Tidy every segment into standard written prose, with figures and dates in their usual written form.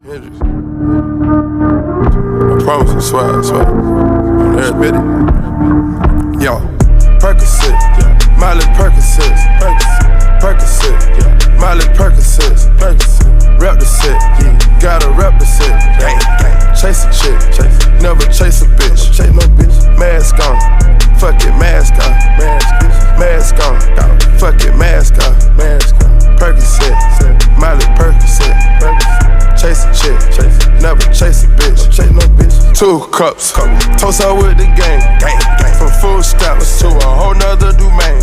I promise, I swear, I swear. Everybody. Yo, Percocet, Miley Percocet, Percocet, Miley Percocet, rep the set, gotta rep the set. Chase a chick, never chase a bitch. Chase no bitch. Mask on, fuck it, mask on, mask on, fuck it, mask on, Percocet, Miley Percocet. Chase a chick, never chase a bitch. Chase no bitch. 2 cups, toast out with the gang. From food stamps to a whole nother domain.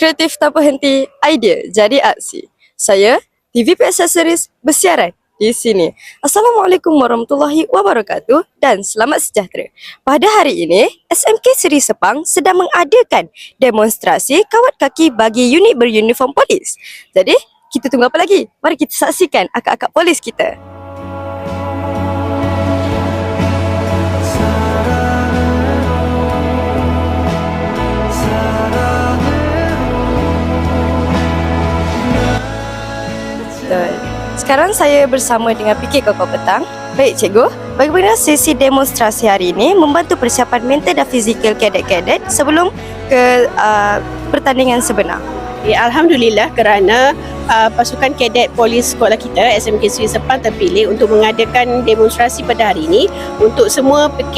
Kreatif tanpa henti, idea jadi aksi. Saya, TVP Accessories bersiaran di sini. Assalamualaikum warahmatullahi wabarakatuh dan selamat sejahtera. Pada hari ini, SMK Seri Sepang sedang mengadakan demonstrasi kawat kaki bagi unit beruniform polis. Jadi, kita tunggu apa lagi? Mari kita saksikan akak-akak polis kita. Sekarang saya bersama dengan PK Kokok Petang. Baik cikgu, bagaimana sesi demonstrasi hari ini membantu persiapan mental dan fizikal kadet-kadet sebelum ke pertandingan sebenar? Ya, Alhamdulillah kerana pasukan kadet polis sekolah kita SMK Seri Sepang terpilih untuk mengadakan demonstrasi pada hari ini untuk semua PK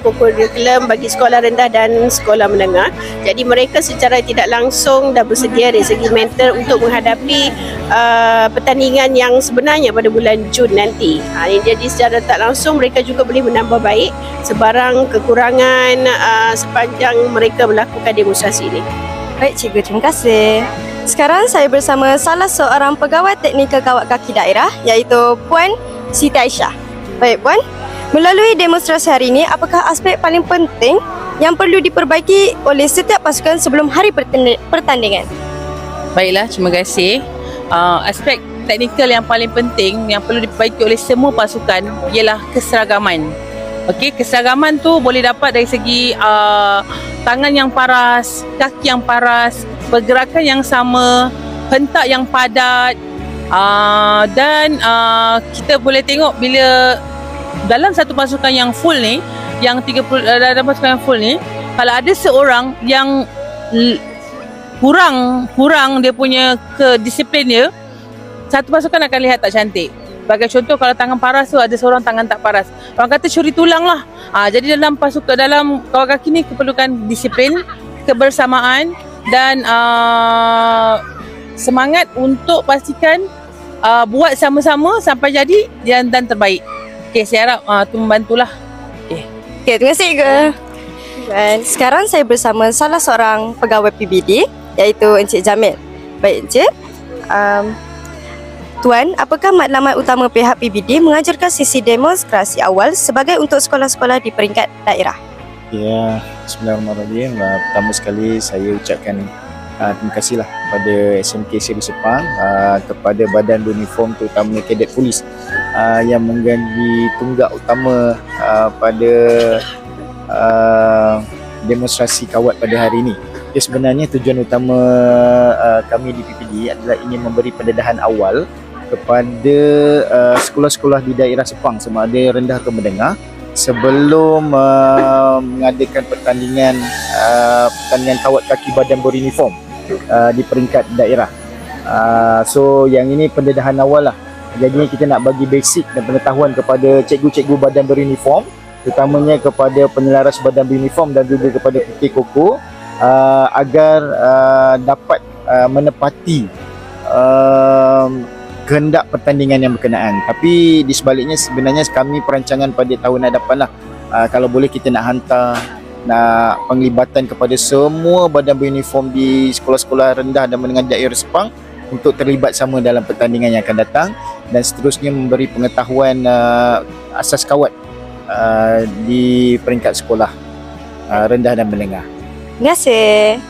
kurikulum bagi sekolah rendah dan sekolah menengah. Jadi mereka secara tidak langsung dah bersedia dari segi mental untuk menghadapi pertandingan yang sebenarnya pada bulan Jun nanti. Jadi secara tak langsung mereka juga boleh menambah baik sebarang kekurangan sepanjang mereka melakukan demonstrasi ini. Baik cikgu, terima kasih. Sekarang saya bersama salah seorang pegawai teknikal kawat kaki daerah iaitu Puan Siti Aisyah. Baik Puan, melalui demonstrasi hari ini, apakah aspek paling penting yang perlu diperbaiki oleh setiap pasukan sebelum hari pertandingan? Baiklah, terima kasih. Aspek teknikal yang paling penting yang perlu diperbaiki oleh semua pasukan ialah keseragaman. Okey, keseragaman tu boleh dapat dari segi tangan yang paras, kaki yang paras, pergerakan yang sama, hentak yang padat, dan kita boleh tengok bila dalam satu pasukan yang full ni, yang 30 dalam pasukan yang full ni, kalau ada seorang yang kurang dia punya kedisiplin dia, satu pasukan akan lihat tak cantik. Sebagai contoh, kalau tangan paras tu ada seorang tangan tak paras, orang kata curi tulang lah. Jadi dalam pasukan, dalam kawat kaki ni keperlukan disiplin, kebersamaan dan semangat untuk pastikan buat sama-sama sampai jadi dan terbaik. Okey, saya harap tu membantulah. Okey, terima kasih cikgu. Dan sekarang saya bersama salah seorang pegawai PBD iaitu Encik Jamil. Baik Encik, Tuan, apakah matlamat utama pihak PBD mengajarkan sesi demonstrasi awal sebagai untuk sekolah-sekolah di peringkat daerah? Ya, bismillahirrahmanirrahim. Pertama sekali saya ucapkan terima kasihlah kepada SMK Seri Sepang, kepada badan beruniform terutamanya kadet polis yang menjadi tunggak utama pada demonstrasi kawat pada hari ini. Ya, sebenarnya tujuan utama kami di PPD adalah ingin memberi pendedahan awal kepada sekolah-sekolah di daerah Sepang sama ada rendah atau menengah sebelum mengadakan pertandingan kawat kaki badan beruniform di peringkat daerah. So yang ini pendedahan awal lah. Jadinya kita nak bagi basic dan pengetahuan kepada cikgu-cikgu badan beruniform, terutamanya kepada penyelaras badan beruniform dan juga kepada PK Koko, agar dapat menepati kehendak pertandingan yang berkenaan. Tapi di sebaliknya sebenarnya kami perancangan pada tahun hadapan lah, kalau boleh kita nak hantar penglibatan kepada semua badan beruniform di sekolah-sekolah rendah dan menengah daerah Sepang untuk terlibat sama dalam pertandingan yang akan datang dan seterusnya memberi pengetahuan asas kawat di peringkat sekolah rendah dan menengah. Terima kasih.